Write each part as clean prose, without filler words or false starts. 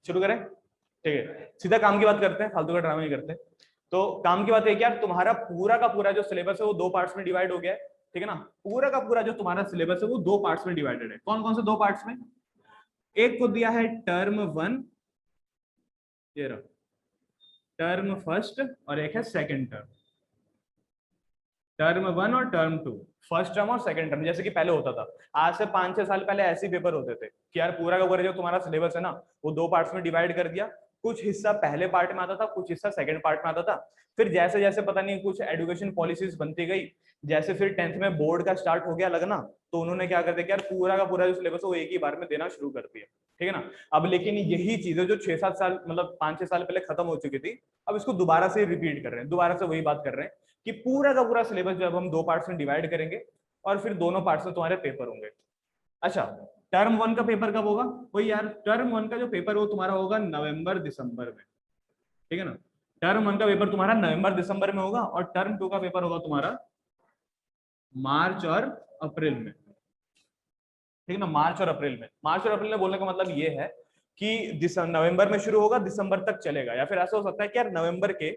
शुरू करें? ठीक है, सीधा काम की बात करते हैं, फालतू का ड्रामा नहीं करते। तो काम की बात है क्या, तुम्हारा पूरा का पूरा जो सिलेबस है वो दो पार्ट्स में डिवाइड हो गया है, ठीक है ना। पूरा का पूरा जो तुम्हारा सिलेबस है वो दो पार्ट्स में डिवाइडेड है। कौन कौन से दो पार्ट्स में? एक को दिया है टर्म 1, ये रहा टर्म फर्स्ट, और एक है सेकंड टर्म। टर्म 1 और टर्म 2, फर्स्ट टर्म और सेकंड टर्म। जैसे कि पहले होता था, आज से 5-6 साल पहले ऐसे पेपर होते थे कि यार पूरा का पूरा जो तुम्हारा सिलेबस है ना वो दो पार्ट्स में डिवाइड कर दिया। कुछ हिस्सा पहले पार्ट में आता था, कुछ हिस्सा सेकंड पार्ट में आता था। फिर जैसे जैसे पता नहीं कुछ एजुकेशन पॉलिसीज बनती गई, जैसे फिर 10th में बोर्ड का स्टार्ट हो गया लगना, तो उन्होंने क्या कर दिया कि यार पूरा का पूरा जो सिलेबस है वो एक ही बार में देना शुरू कर दिया, ठीक है ना। अब लेकिन यही चीजें जो 6-7 साल मतलब 5-6 साल पहले खत्म हो चुकी थी, अब इसको दोबारा से रिपीट कर रहे हैं, दोबारा से वही बात कर रहे हैं कि पूरा का पूरा सिलेबस जब हम दो पार्ट्स में डिवाइड करेंगे और फिर दोनों पार्ट्स में तुम्हारे पेपर होंगे। अच्छा, टर्म 1 का पेपर कब होगा? वही यार, टर्म 1 का जो पेपर वो तुम्हारा होगा नवंबर दिसंबर में, ठीक है ना। टर्म 1 का पेपर तुम्हारा नवंबर दिसंबर में होगा और टर्म 2 का पेपर होगा तुम्हारा मार्च और अप्रैल में, ठीक है ना। मार्च और अप्रैल में, मार्च और अप्रैल में बोलने का मतलब ये है कि नवंबर में शुरू होगा, दिसंबर तक चलेगा, या फिर ऐसा हो सकता है कि यार नवंबर के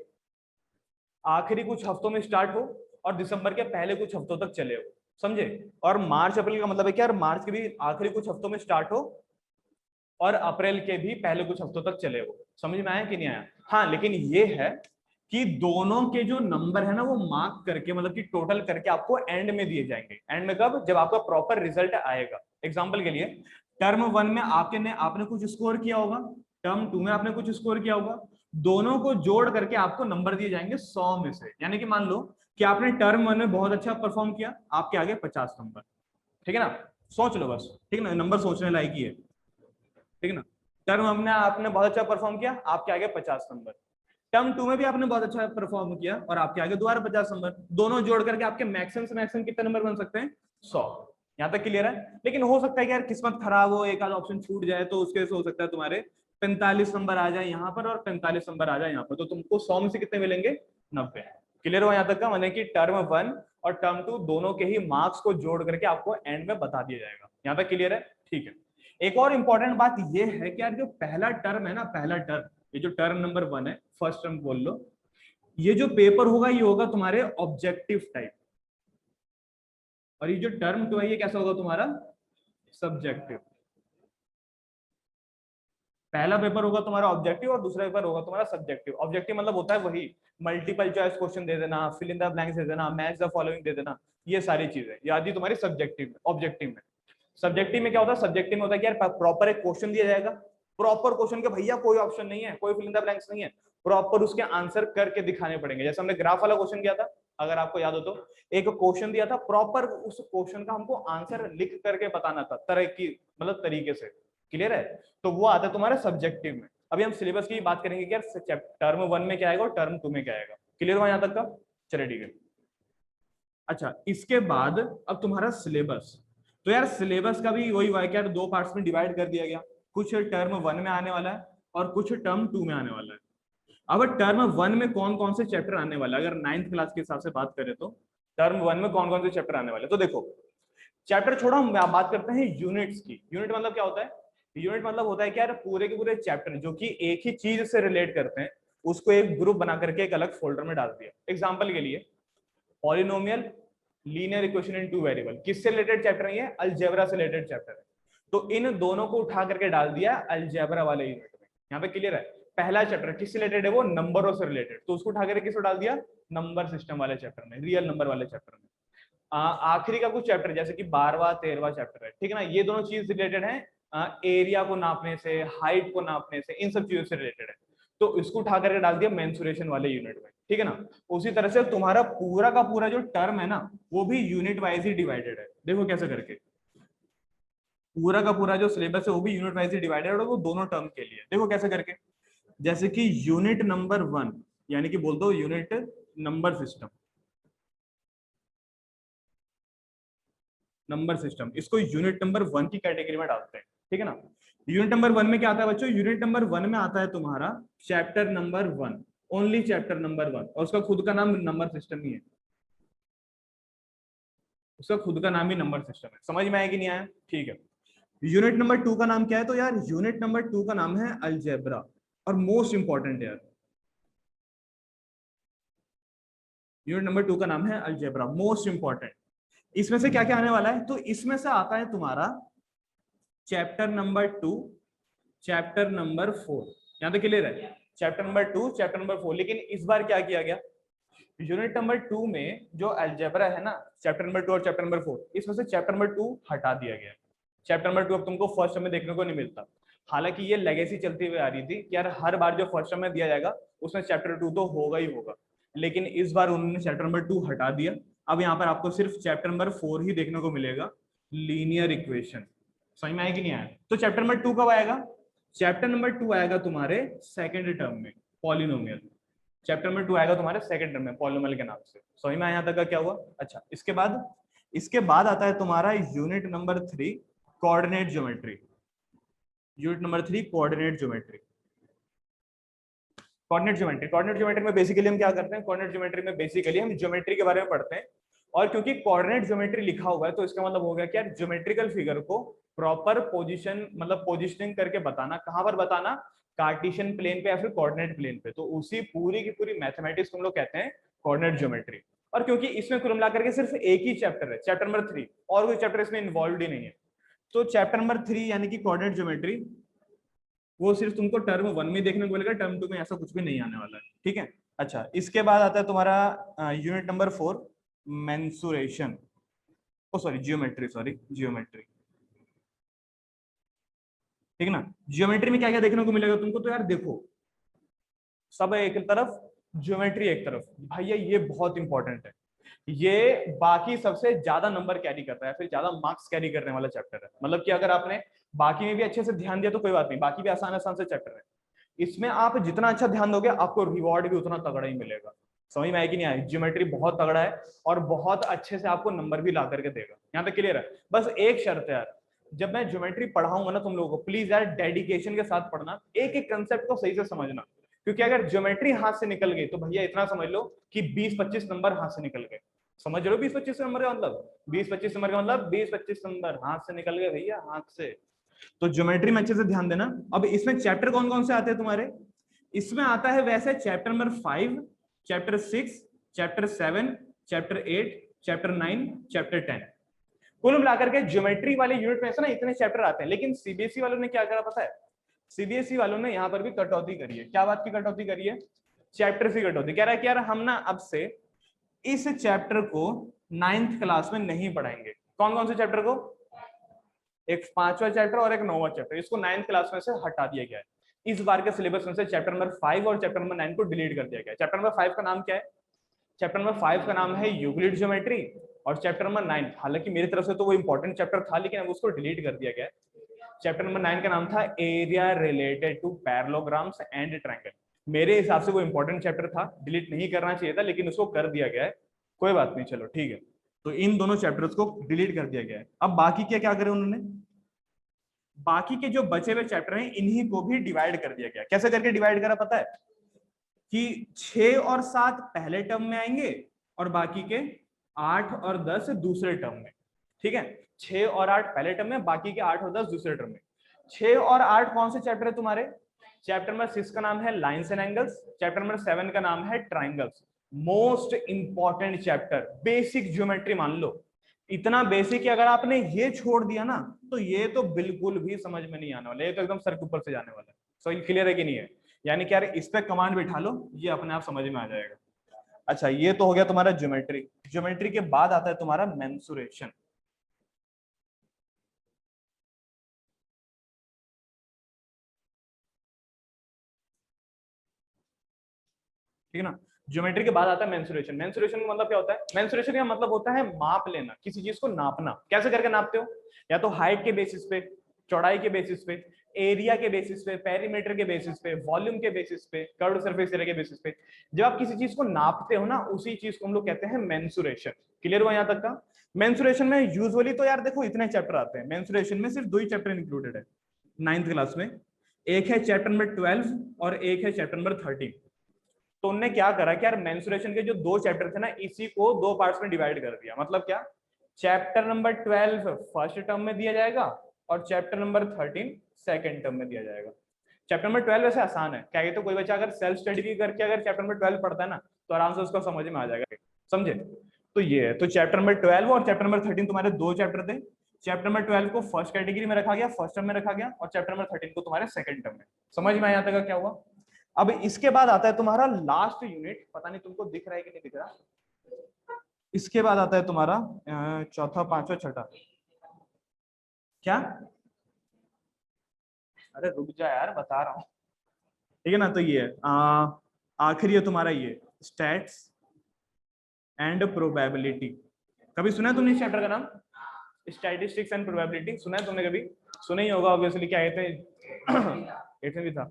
आखिरी कुछ हफ्तों में स्टार्ट हो और दिसंबर के पहले कुछ हफ्तों तक चले हो, समझे। और मार्च अप्रैल का मतलब है कि यार मार्च के भी आखिरी कुछ हफ्तों में स्टार्ट हो और अप्रैल के भी पहले कुछ हफ्तों तक चले हो। समझ में आया कि नहीं आया? हाँ, लेकिन ये है कि दोनों के जो नंबर है ना वो मार्क करके मतलब कि टोटल करके आपको एंड में दिए जाएंगे। एंड में कब? जब आपका प्रॉपर रिजल्ट आएगा। एग्जांपल के लिए टर्म 1 में आपने कुछ स्कोर किया होगा, टर्म 2 में आपने कुछ स्कोर किया होगा, दोनों को जोड़ करके आपको नंबर दिए जाएंगे 100 में से। यानी कि मान लो कि आपने टर्म 1 में बहुत अच्छा परफॉर्म किया, आपके आगे 50 नंबर, ठीक है ना। सोच लो बस, ठीक है ना, नंबर सोचने लायक ही है, ठीक है ना। टर्म हमने आपने बहुत अच्छा परफॉर्म किया, आपके आगे 50 नंबर। टर्म 2 में भी आपने बहुत अच्छा परफॉर्म किया और आपके आगे दोबारा 50 नंबर। दोनों जोड़ करके आपके मैक्सिमम से मैक्सिमम कितने नंबर बन सकते हैं? 100। यहाँ तक क्लियर है? लेकिन हो सकता है कि यार किस्मत खराब हो, एक आध ऑप्शन छूट जाए, तो उसके से हो सकता है तुम्हारे 45 नंबर आ जाए यहाँ पर और 45 नंबर आ जाए यहाँ पर, तो तुमको 100 में से कितने मिलेंगे? 90। क्लियर हुआ यहाँ तक का? मतलब कि टर्म 1 और टर्म 2 दोनों के ही मार्क्स को जोड़ करके आपको एंड में बता दिया जाएगा। यहाँ तक क्लियर है? ठीक है। एक और इंपॉर्टेंट बात ये है कि यार जो पहला टर्म है ना, पहला टर्म, ये जो टर्म नंबर 1 है, फर्स्ट टर्म बोल लो, ये जो पेपर होगा ये होगा तुम्हारे ऑब्जेक्टिव टाइप, और ये जो टर्म 2 है ये कैसा होगा तुम्हारा? सब्जेक्टिव। पहला पेपर होगा तुम्हारा ऑब्जेक्टिव और दूसरा पेपर होगा तुम्हारा सब्जेक्टिव। ऑब्जेक्टिव मतलब होता है वही मल्टीपल चॉइस क्वेश्चन दे देना, फिल इन द ब्लैंक्स दे देना, मैच द फॉलोइंग दे देना, ये सारी चीजें याद ही तुम्हारी सब्जेक्टिव में। ऑब्जेक्टिव में, सब्जेक्टिव में क्या होता है? सब्जेक्टिव में होता है कि यार प्रॉपर एक क्वेश्चन दिया जाएगा, प्रॉपर क्वेश्चन के भैया कोई ऑप्शन नहीं है, कोई फिल इन द ब्लैंक्स नहीं है, प्रॉपर उसके आंसर करके दिखाने पड़ेंगे। जैसे हमने ग्राफ वाला क्वेश्चन किया था, अगर आपको याद हो तो, एक क्वेश्चन दिया था, प्रॉपर उस क्वेश्चन का हमको आंसर लिख करके बताना था तरह की मतलब तरीके से। क्लियर है? तो वो आता है तुम्हारे सब्जेक्टिव में। अभी हम सिलेबस की बात करेंगे कि यार टर्म 1 में क्या आएगा और टर्म 2 में क्या आएगा। क्लियर हुआ यहाँ तक का? चलिए ठीक है। अच्छा, इसके बाद अब तुम्हारा सिलेबस, तो यार सिलेबस का भी वही हुआ है कि यार दो पार्ट्स में डिवाइड कर दिया गया, कुछ टर्म 1 में आने वाला है और कुछ टर्म 2 में आने वाला है। अब टर्म 1 में कौन कौन से चैप्टर आने वाला है, अगर 9th क्लास के हिसाब से बात करें तो टर्म 1 में कौन कौन से चैप्टर आने वाले? तो देखो, चैप्टर छोड़ो, हम बात करते हैं यूनिट्स की। यूनिट मतलब क्या होता है? यूनिट मतलब होता है कि यार पूरे के पूरे चैप्टर जो कि एक ही चीज से रिलेट करते हैं, उसको एक ग्रुप बना करके एक अलग फोल्डर में डाल दिया। एग्जाम्पल के लिए polynomial, linear equation in two variable, किससे रिलेटेड चैप्टर है? अलजेब्रा से रिलेटेड चैप्टर है। तो इन दोनों को उठा करके डाल दिया अलजेब्रा वाले यूनिट में। यहाँ पे क्लियर है? पहला चैप्टर किससे रिलेटेड है? वो नंबरों से रिलेटेड, तो उसको उठा करके किसको डाल दिया? नंबर सिस्टम वाले चैप्टर में, रियल नंबर वाले चैप्टर में। आखिरी का कुछ चैप्टर जैसे कि 12वां 13वां चैप्टर है, ठीक है ना, ये दोनों चीज रिलेटेड है एरिया को नापने से, हाइट को नापने से, इन सब चीजों से रिलेटेड है। तो इसको उठा करके डाल दिया मेंसुरेशन वाले यूनिट में, ठीक है ना। उसी तरह से तुम्हारा पूरा का पूरा जो टर्म है ना वो भी यूनिट वाइज ही डिवाइडेड है। देखो कैसे करके, पूरा का पूरा जो सिलेबस है वो भी यूनिट वाइज ही डिवाइडेड है, और वो दोनों टर्म के लिए। देखो कैसे करके, जैसे कि यूनिट नंबर 1, यानी कि बोल दो unit number system, number system, इसको यूनिट नंबर 1 की कैटेगरी में डालते हैं, ठीक है ना। यूनिट नंबर 1 में क्या आता है बच्चों? यूनिट नंबर 1 में आता है तुम्हारा chapter number 1, only chapter number 1, और उसका खुद का नाम नंबर सिस्टम ही है, उसका खुद का नाम ही नंबर सिस्टम है। समझ में आया कि नहीं आया? ठीक है। यूनिट नंबर 2 का नाम क्या है? तो यार यूनिट नंबर 2 का नाम है अलजेब्रा, और मोस्ट इंपॉर्टेंट यार, यूनिट नंबर 2 का नाम है अलजेब्रा, मोस्ट इंपॉर्टेंट। इसमें से क्या क्या आने वाला है? तो इसमें से आता है तुम्हारा चैप्टर नंबर 2, चैप्टर नंबर 4। यहां तक क्लियर है? Chapter number 2, chapter number 4। लेकिन इस बार क्या किया गया, यूनिट नंबर 2 में जो अलजेब्रा है ना, चैप्टर नंबर 2 और चैप्टर नंबर 4, इसमें से चैप्टर नंबर 2 हटा दिया गया। चैप्टर नंबर 2 अब तुमको फर्स्ट में देखने को नहीं मिलता। हालांकि ये लेगेसी चलती हुई आ रही थी कि यार हर बार जो फर्स्ट में दिया जाएगा उसमें चैप्टर 2 तो होगा ही होगा, लेकिन इस बार उन्होंने चैप्टर नंबर 2 हटा दिया। अब यहाँ पर आपको सिर्फ चैप्टर नंबर 4 ही देखने को मिलेगा, लीनियर इक्वेशन। समझ में आया कि नहीं आया? तो चैप्टर नंबर 2 कब आएगा? चैप्टर नंबर 2 आएगा तुम्हारे सेकेंड टर्म में, पॉलिनोमियल। चैप्टर नंबर 2 आएगा तुम्हारे सेकंड टर्म में पॉलिनोमियल के नाम से। समझ में आया यहाँ तक का क्या हुआ? अच्छा, इसके बाद आता है तुम्हारा unit number 3, coordinate geometry. Unit number 3 coordinate geometry. Coordinate geometry में बेसिकली हम क्या करते हैं? कोऑर्डिनेट ज्योमेट्री में बेसिकली हम ज्योमेट्री के बारे में पढ़ते हैं। और क्योंकि कोऑर्डिनेट ज्योमेट्री लिखा हुआ है तो इसका मतलब हो गया कि यार ज्योमेट्रिकल फिगर को प्रॉपर पोजीशन, मतलब पोजीशनिंग करके बताना। कहां पर बताना? कार्टेशियन प्लेन पे या फिर कोऑर्डिनेट प्लेन पे। तो उसी पूरी की पूरी मैथमेटिक्स को हम लोग कहते हैं कोऑर्डिनेट ज्योमेट्री। और क्योंकि इसमें कुल मिलाकर के सिर्फ एक ही चैप्टर है, चैप्टर नंबर 3, और कोई चैप्टर इसमें इन्वॉल्व ही नहीं है, तो चैप्टर नंबर 3 यानी कि कोऑर्डिनेट ज्योमेट्री वो सिर्फ तुमको टर्म 1 में देखने को मिलेगा, टर्म 2 में ऐसा कुछ भी नहीं आने वाला है। ठीक है? अच्छा, इसके बाद आता है तुम्हारा यूनिट नंबर 4, मेंसुरेशन। ओ सॉरी, जियोमेट्री, सॉरी जियोमेट्री। ठीक है ना? जियोमेट्री में क्या क्या देखने को मिलेगा तुमको? तो यार देखो, सब एक तरफ, ज्योमेट्री एक तरफ। भैया ये बहुत इंपॉर्टेंट है, ये बाकी सबसे ज्यादा नंबर कैरी करता है, फिर ज्यादा मार्क्स कैरी करने वाला चैप्टर है। मतलब कि अगर आपने बाकी में भी अच्छे से ध्यान दिया तो कोई बात नहीं, बाकी भी आसान आसान से चैप्टर है, इसमें आप जितना अच्छा ध्यान दोगे आपको रिवॉर्ड भी उतना तगड़ा ही मिलेगा। समझ में आया कि नहीं आया? ज्योमेट्री बहुत तगड़ा है और बहुत अच्छे से आपको नंबर भी ला करके देगा। यहाँ तक क्लियर है? बस एक शर्त है यार, जब मैं ज्योमेट्री पढ़ाऊंगा ना तुम लोगों को, प्लीज यार डेडिकेशन के साथ पढ़ना, एक एक कंसेप्ट को सही से समझना। क्योंकि अगर ज्योमेट्री हाथ से निकल गई तो भैया इतना समझ लो कि 20-25 नंबर हाथ से निकल गए। समझ लो 20-25 नंबर का मतलब, 20-25 नंबर का मतलब 20-25 नंबर हाथ से निकल गए भैया, हाथ से। तो ज्योमेट्री में अच्छे से ध्यान देना। अब इसमें चैप्टर कौन कौन से आते हैं तुम्हारे? इसमें आता है वैसे chapter number 5, chapter 6, chapter 7, chapter 8, chapter 9, chapter 10। कुल मिलाकर के ज्योमेट्री वाले यूनिट में से ना इतने चैप्टर आते हैं। लेकिन सीबीएसई वालों ने क्या करा पता है? सीबीएसई वालों ने यहाँ पर भी कटौती करी है। क्या बात की कटौती करी है? चैप्टर की कटौती। कह रहा है कि यार हम ना अब से इस चैप्टर को 9th क्लास में नहीं पढ़ाएंगे। कौन कौन से चैप्टर को? एक 5वां चैप्टर और एक 9वां चैप्टर, इसको 9th क्लास में से हटा दिया गया है। इस बार के सिलेबस में से चैप्टर नंबर 5 और चैप्टर नंबर 9 को डिलीट कर दिया गया है। चैप्टर नंबर 5 का नाम क्या है? चैप्टर नंबर 5 का नाम है यूक्लिड ज्योमेट्री। और चैप्टर नंबर 9, हालांकि मेरी तरफ से तो वो इंपॉर्टेंट चैप्टर था लेकिन अब उसको डिलीट कर दिया गया है। चैप्टर नंबर 9 का नाम था area related to parallelograms and triangle. मेरे हिसाब से वो इंपॉर्टेंट चैप्टर था, डिलीट नहीं करना चाहिए था, लेकिन उसको कर दिया गया है। कोई बात नहीं, चलो ठीक है। तो इन दोनों चैप्टर्स को डिलीट कर दिया गया है। अब बाकी क्या क्या करें उन्होंने? बाकी के जो बचे हुए चैप्टर हैं इन्हीं को भी डिवाइड कर दिया गया। कैसे करके डिवाइड करा पता है? कि 6 और 7 पहले टर्म में आएंगे और बाकी के 8 और 10 दूसरे टर्म में। ठीक है? 6 और 8 पहले टर्म में, बाकी के 8 और 10 दूसरे टर्म में। 6 और 8 कौन से चैप्टर है तुम्हारे? चैप्टर नंबर 6 का नाम है lines and angles, chapter number 7 का नाम है triangles. Most important chapter, basic geometry मान लो। इतना बेसिक कि अगर आपने ये छोड़ दिया ना तो ये तो बिल्कुल भी समझ में नहीं आने वाला, ये तो एकदम सर के ऊपर से जाने वाला है। सो क्लियर है कि नहीं है? यानी कि यार इस पे कमांड बिठा लो, ये अपने आप समझ में आ जाएगा। अच्छा, ये तो हो गया तुम्हारा ज्योमेट्री। ज्योमेट्री के बाद आता है तुम्हारा मेंसुरेशन। ठीक है ना? ज्योमेट्री के बाद आता है मेंसुरेशन। मेंसुरेशन का मतलब क्या होता है? मेंसुरेशन का मतलब होता है माप लेना, किसी चीज को नापना। कैसे करके नापते हो? या तो हाइट के बेसिस पे, चौड़ाई के बेसिस पे, एरिया के बेसिस पे, पेरीमीटर के बेसिस पे, वॉल्यूम के बेसिस पे, कर्व्ड सरफेस एरिया के बेसिस पे। जब आप किसी चीज को नापते हो ना, उसी चीज को हम लोग कहते हैं मेंसुरेशन। क्लियर हुआ यहाँ तक का? मेंसुरेशन में यूजुअली तो यार देखो इतने चैप्टर आते हैं। मेंसुरेशन में सिर्फ 2 ही चैप्टर इंक्लूडेड है 9th क्लास में। एक है चैप्टर नंबर 12 और एक है चैप्टर नंबर 13। तो उनने क्या करा कि यार मेंसुरेशन के जो 2 चैप्टर थे ना, इसी को 2 पार्ट्स में डिवाइड कर दिया। मतलब क्या? चैप्टर नंबर 12 फर्स्ट टर्म में दिया जाएगा और चैप्टर नंबर 13 सेकंड टर्म में दिया जाएगा। चैप्टर नंबर 12 वैसे आसान है, क्या कहते कोई बच्चा अगर सेल्फ स्टडी भी करके अगर चैप्टर नंबर 12 पढ़ता है ना तो आराम से उसको समझ में आ जाएगा, समझे। तो ये है, तो चैप्टर नंबर 12 और चैप्टर नंबर 13 तुम्हारे दो चैप्टर थे। चैप्टर नंबर 12 को फर्स्ट कैटेगरी में रखा गया, फर्स्ट टर्म में रखा गया, और चैप्टर नंबर 13 को तुम्हारे सेकंड टर्म में। समझ में आया था क्या हुआ। अब इसके बाद आता है तुम्हारा लास्ट यूनिट, पता नहीं तुमको दिख रहा है कि नहीं दिख रहा। इसके बाद आता है तुम्हारा चौथा, पांचवा, छठा, क्या, अरे रुक जा यार बता रहा हूँ, ठीक है ना। तो ये आखिरी है तुम्हारा ये स्टैट्स एंड प्रोबेबिलिटी। कभी सुना है तुमने इस चैप्टर का नाम, स्टैटिस्टिक्स एंड प्रोबेबिलिटी, सुना है तुमने कभी, सुना ही होगा ऑब्वियसली, क्या कहते हैं एट में भी था।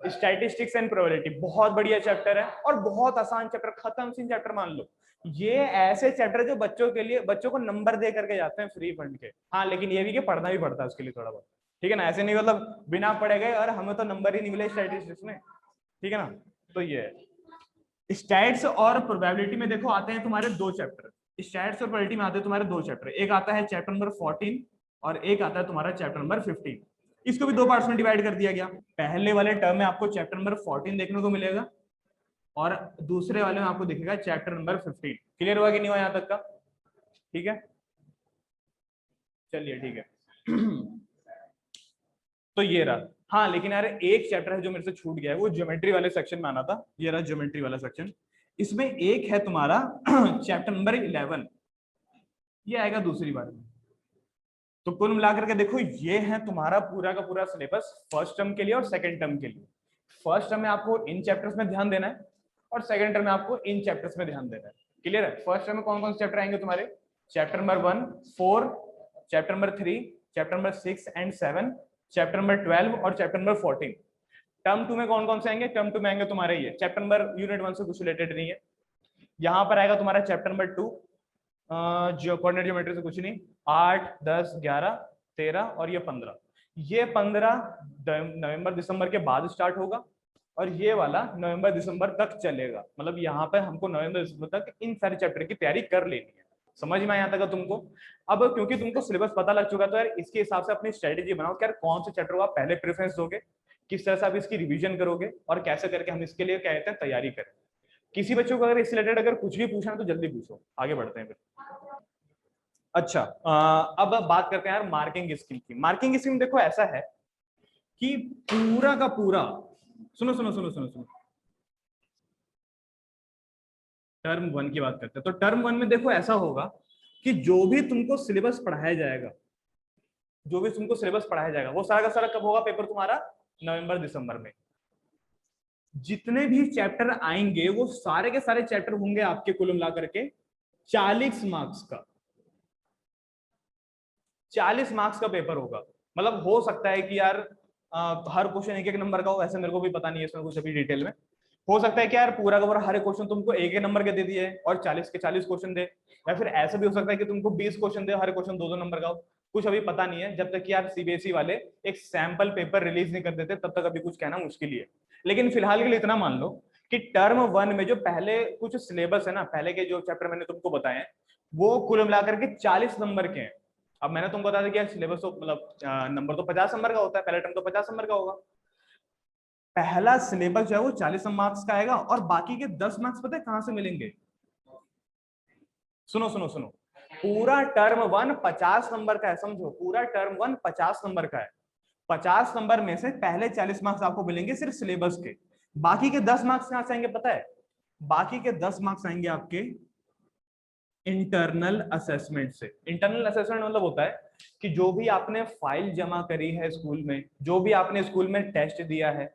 स्टैटिस्टिक्स एंड प्रोबेबिलिटी बहुत बढ़िया चैप्टर है और बहुत आसान चैप्टर, खत्म सीन चैप्टर मान लो। ये ऐसे चैप्टर जो बच्चों के लिए, बच्चों को नंबर दे करके जाते हैं फ्री फंड के। हाँ लेकिन ये भी कि पढ़ना भी पड़ता है उसके लिए थोड़ा बहुत, ठीक है ना। ऐसे नहीं मतलब बिना पढ़े गए और हमें तो नंबर ही नहीं मिले स्टैटिस्टिक्स में, ठीक है ना। तो ये स्टैट्स और प्रोबेबिलिटी में देखो आते हैं तुम्हारे दो चैप्टर, स्टैट्स और प्रोबेबिलिटी में आते हैं तुम्हारे दो चैप्टर, एक आता है चैप्टर नंबर 14 और एक आता है तुम्हारा चैप्टर नंबर 15। इसको भी दो पार्ट्स में डिवाइड कर दिया गया। पहले वाले टर्म में आपको चैप्टर नंबर 14 देखने को मिलेगा और दूसरे वाले में आपको दिखेगा चैप्टर नंबर 15। क्लियर हुआ कि नहीं हुआ यहाँ तक का, ठीक है, चलिए ठीक है। तो ये रहा। हाँ लेकिन यार एक चैप्टर है जो मेरे से छूट गया है, वो ज्योमेट्री वाले सेक्शन में आना था, ये रहा ज्योमेट्री वाला सेक्शन। इसमें एक है तुम्हारा चैप्टर नंबर 11, ये आएगा दूसरी बार में। तो कुल मिलाकर के देखो ये है तुम्हारा पूरा का पूरा सिलेबस फर्स्ट टर्म के लिए और सेकंड टर्म के लिए। फर्स्ट टर्म में आपको इन चैप्टर्स में ध्यान देना है और सेकंड टर्म में आपको इन चैप्टर्स में ध्यान देना है। क्लियर है। फर्स्ट टर्म में कौन कौन से चैप्टर आएंगे तुम्हारे, chapter number 1, 4, chapter number 3, chapter number 6 and 7, chapter number 12 और चैप्टर नंबर 14। टर्म 2 में कौन कौन से आएंगे, टर्म 2 में आएंगे तुम्हारे ये चैप्टर नंबर यूनिट 1 से कुछ रिलेटेड नहीं है। यहाँ पर आएगा तुम्हारा चैप्टर नंबर 2 जो कोऑर्डिनेट ज्योमेट्री से कुछ नहीं, 8, 10, 11, 13 और ये 15। ये 15 नवंबर दिसंबर के बाद स्टार्ट होगा और ये वाला नवंबर दिसंबर तक चलेगा। मतलब यहाँ पे हमको नवंबर दिसंबर तक इन सारे चैप्टर की तैयारी कर लेनी है। समझ में आया था तुमको। अब क्योंकि तुमको सिलेबस पता लग चुका तो यार इसके हिसाब से अपनी स्ट्रेटेजी बनाओ कि यार कौन से चैप्टर को आप पहले प्रेफरेंस दोगे, किस तरह से आप इसकी रिवीजन करोगे और कैसे करके हम इसके लिए क्या कहते हैं तैयारी करें। किसी बच्चों को अगर इससे रिलेटेड अगर कुछ भी पूछना है तो जल्दी पूछो, आगे बढ़ते हैं फिर। अच्छा अब बात करते हैं यार मार्किंग स्कीम की। मार्किंग स्कीम देखो ऐसा है कि पूरा का पूरा, सुनो सुनो सुनो सुनो सुनो, टर्म 1 की बात करते हैं। तो टर्म 1 में देखो ऐसा होगा कि जो भी तुमको सिलेबस पढ़ाया जाएगा, जो भी तुमको सिलेबस पढ़ाया जाएगा वो सारा का सारा कब होगा पेपर तुम्हारा, नवंबर दिसंबर में। जितने भी चैप्टर आएंगे वो सारे के सारे चैप्टर होंगे आपके कुल मिला करके 40 मार्क्स का, 40 मार्क्स का पेपर होगा। मतलब हो सकता है कि यार हर क्वेश्चन एक एक नंबर का हो, ऐसे मेरे को भी पता नहीं है इसमें कुछ अभी डिटेल में। हो सकता है कि यार पूरा का पूरा हर एक क्वेश्चन तुमको एक एक नंबर के दे दिए और 40 के 40 क्वेश्चन दे, या फिर ऐसा भी हो सकता है कि तुमको 20 क्वेश्चन दे, हर क्वेश्चन 2-2 नंबर का हो। कुछ अभी पता नहीं है, जब तक कि यार सीबीएसई वाले एक सैंपल पेपर रिलीज नहीं कर देते तब तक अभी कुछ कहना मुश्किल ही है। लेकिन फिलहाल के लिए इतना मान लो कि टर्म 1 में जो पहले कुछ सिलेबस है ना, पहले के जो चैप्टर मैंने तुमको बताए हैं वो कुल मिलाकर के 40 नंबर के हैं। अब मैंने तुमको बता दिया कि सिलेबस तो मतलब नंबर तो 50 नंबर का होता है, पहला टर्म तो 50 नंबर का होगा। पहला सिलेबस जो है वो 40 मार्क्स का आएगा और बाकी के 10 मार्क्स पता है कहां से मिलेंगे, सुनो सुनो सुनो, पूरा टर्म 1 50 नंबर का है, समझो पूरा टर्म 1 50 नंबर का है। 50 नंबर में से पहले 40 मार्क्स आपको मिलेंगे सिर्फ सिलेबस के, बाकी के 10 मार्क्स कहां से आएंगे पता है, बाकी के 10 मार्क्स आएंगे आपके इंटरनल असेसमेंट से। इंटरनल असेसमेंट मतलब होता है कि जो भी आपने फाइल जमा करी है स्कूल में, जो भी आपने स्कूल में टेस्ट दिया है,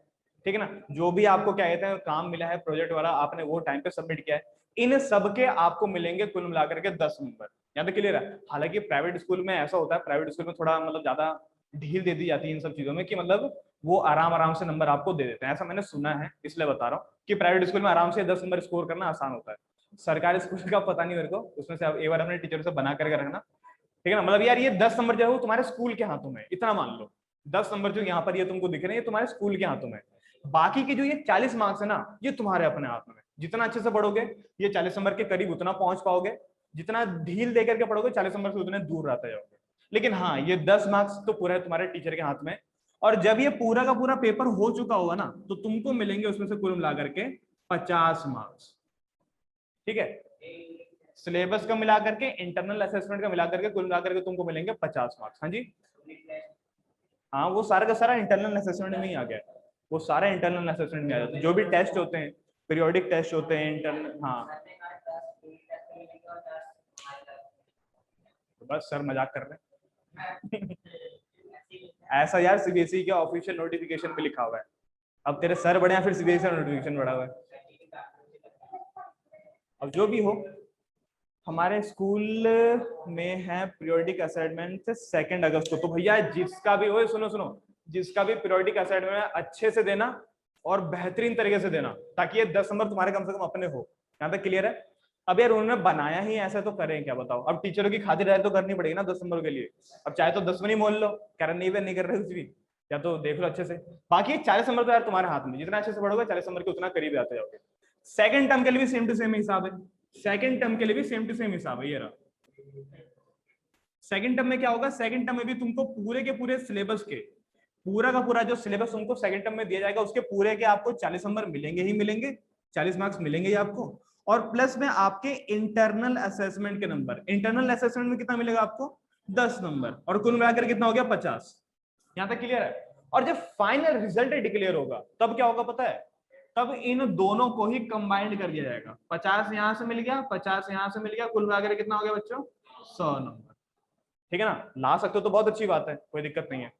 ठीक है ना, जो भी आपको क्या कहते हैं काम मिला है प्रोजेक्ट वाला, आपने वो टाइम पे सबमिट किया है, इन सब के आपको मिलेंगे कुल मिलाकर के 10 नंबर। यहाँ तक क्लियर है। हालांकि प्राइवेट स्कूल में ऐसा होता है, प्राइवेट स्कूल में थोड़ा मतलब ज्यादा ढील दे दी जाती है इन सब चीजों में, कि मतलब वो आराम आराम से नंबर आपको दे देते हैं, ऐसा मैंने सुना है, इसलिए बता रहा हूँ कि प्राइवेट स्कूल में आराम से 10 नंबर स्कोर करना आसान होता है। सरकारी स्कूल का पता नहीं मेरे को, उसमें से एक बार अपने टीचर से बना करके रखना, ठीक है ना। मतलब यार ये 10 नंबर जो है वो तुम्हारे स्कूल के हाथों में, इतना मान लो 10 नंबर जो यहाँ पर ये तुमको दिख रहे हैं ये तुम्हारे स्कूल के हाथों में। बाकी के जो ये 40 मार्क्स है ना, ये तुम्हारे अपने हाथ में। जितना अच्छे से पढ़ोगे ये 40 नंबर के करीब उतना पहुंच पाओगे, जितना ढील देकर के पढ़ोगे 40 नंबर से उतने दूर रहते जाओगे। लेकिन हाँ ये 10 मार्क्स तो पूरा तुम्हारे टीचर के हाथ में। और जब ये पूरा का पूरा पेपर हो चुका होगा ना, तो तुमको मिलेंगे उसमें से कुल मिला करके 50 मार्क्स। ठीक है, सिलेबस का मिला करके, इंटरनल असेसमेंट का मिला करके, कुल मिला करके तुमको मिलेंगे 50 मार्क्स। हाँ जी, हाँ वो सारा का सारा इंटरनल असेसमेंट में ही आ गया है। वो सारा इंटरनल असेसमेंट में आ जाता है, जो भी टेस्ट होते हैं, पीरियोडिक टेस्ट होते हैं, इंटरनल। हाँ तो बस सर मजाक कर रहे हैं। ऐसा यार सीबीएसई के ऑफिशियल नोटिफिकेशन पे लिखा हुआ है। अब तेरे सर बड़े हैं, फिर सीबीएसई का नोटिफिकेशन बड़ा हुआ है। अब जो भी हो, हमारे स्कूल में है पीरियोडिक असाइनमेंट 2 अगस्त को। तो भैया जिसका भी हो, सुनो सुनो, जिसका भी पीरियोडिक असाइनमेंट अच्छे से देना और बेहतरीन तरीके से देना, ताकि ये 10 नंबर तुम्हारे कम से कम अपने हो। यहाँ तक क्लियर है? अब यार उन्होंने बनाया ही ऐसा, तो करें क्या बताओ। अब टीचरों की खातिरदारी तो करनी पड़ेगी ना 10 नंबर के लिए। अब चाहे तो 10 में नहीं मोल लो, कह रहे नहीं कर रहे कुछ भी, या तो देख लो अच्छे से। बाकी 40 नंबर तो यार तुम्हारे हाथ में, जितना अच्छे से पढ़ोगे 40 नंबर के उतना करीब आते जाओगे। सेकंड टर्म के लिए भी सेम टू सेम हिसाब है। सेकंड टर्म के लिए भी सेम टू सेम हिसाब है। ये रहा सेकंड टर्म में क्या होगा। सेकंड टर्म में भी तुमको पूरे के पूरे सिलेबस के, पूरा का पूरा जो सिलेबस तुमको सेकंड टर्म में दिया जाएगा, उसके पूरे के आपको 40 नंबर मिलेंगे ही मिलेंगे, 40 मार्क्स मिलेंगे ही आपको। और प्लस में आपके इंटरनल असेसमेंट के नंबर, इंटरनल असेसमेंट में कितना मिलेगा आपको, 10 नंबर, और कुल मिलाकर कितना हो गया, 50। यहां तक क्लियर है? और जब फाइनल रिजल्ट डिक्लेयर होगा तब क्या होगा पता है, तब इन दोनों को ही कंबाइंड कर दिया जाएगा। 50 यहां से मिल गया, 50 यहां से मिल गया, कुल मिलाकर कितना हो गया बच्चों, 100 नंबर। ठीक है ना, ला सकते हो तो बहुत अच्छी बात है, कोई दिक्कत नहीं है।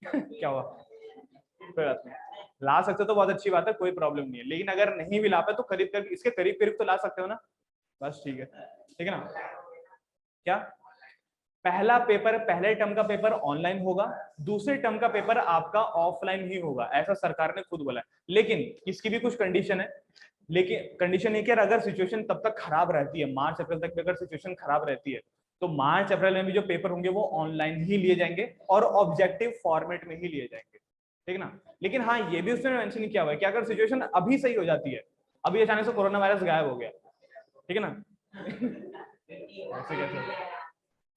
क्या हुआ, कोई बात नहीं, ला सकते हो तो बहुत अच्छी बात है, कोई प्रॉब्लम नहीं है। लेकिन अगर नहीं भी ला पाए तो करीब करीब इसके करीब करीब तो ला सकते हो ना, बस ठीक है। ठीक है ना, क्या पहला पेपर, पहले टर्म का पेपर ऑनलाइन होगा, दूसरे टर्म का पेपर आपका ऑफलाइन ही होगा, ऐसा सरकार ने खुद बोला है। लेकिन इसकी भी कुछ कंडीशन है। लेकिन कंडीशन ये कि अगर सिचुएशन तब तक खराब रहती है, मार्च अप्रैल तक अगर सिचुएशन खराब रहती है, तो मार्च अप्रैल में भी जो पेपर होंगे वो ऑनलाइन ही लिए जाएंगे और ऑब्जेक्टिव फॉर्मेट में ही लिए जाएंगे। ठीक है ना। लेकिन हाँ ये भी उसने मेंशन किया हुआ है कि अगर सिचुएशन अभी सही हो जाती है, अभी अचानक से कोरोना वायरस गायब हो गया, ठीक है ना। ऐसे कैसे,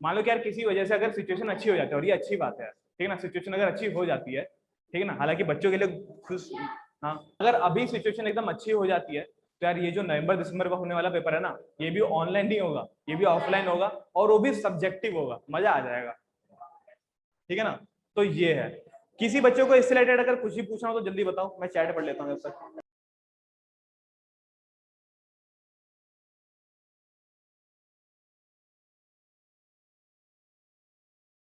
मान लो कि यार किसी वजह से अगर सिचुएशन अच्छी हो जाती है, और ये अच्छी बात है, ठीक है ना, सिचुएशन अगर अच्छी हो जाती है, ठीक है ना, हालांकि बच्चों के लिए खुश। हाँ अगर अभी सिचुएशन एकदम अच्छी हो जाती है, तो यार ये जो नवंबर दिसंबर का होने वाला पेपर है ना, ये भी ऑनलाइन नहीं होगा, ये भी ऑफलाइन होगा, और वो भी सब्जेक्टिव होगा, मजा आ जाएगा। ठीक है ना, तो ये है। किसी बच्चों को इससे रिलेटेड अगर कुछ भी पूछना हो तो जल्दी बताओ, मैं चैट पढ़ लेता हूँ जब तक।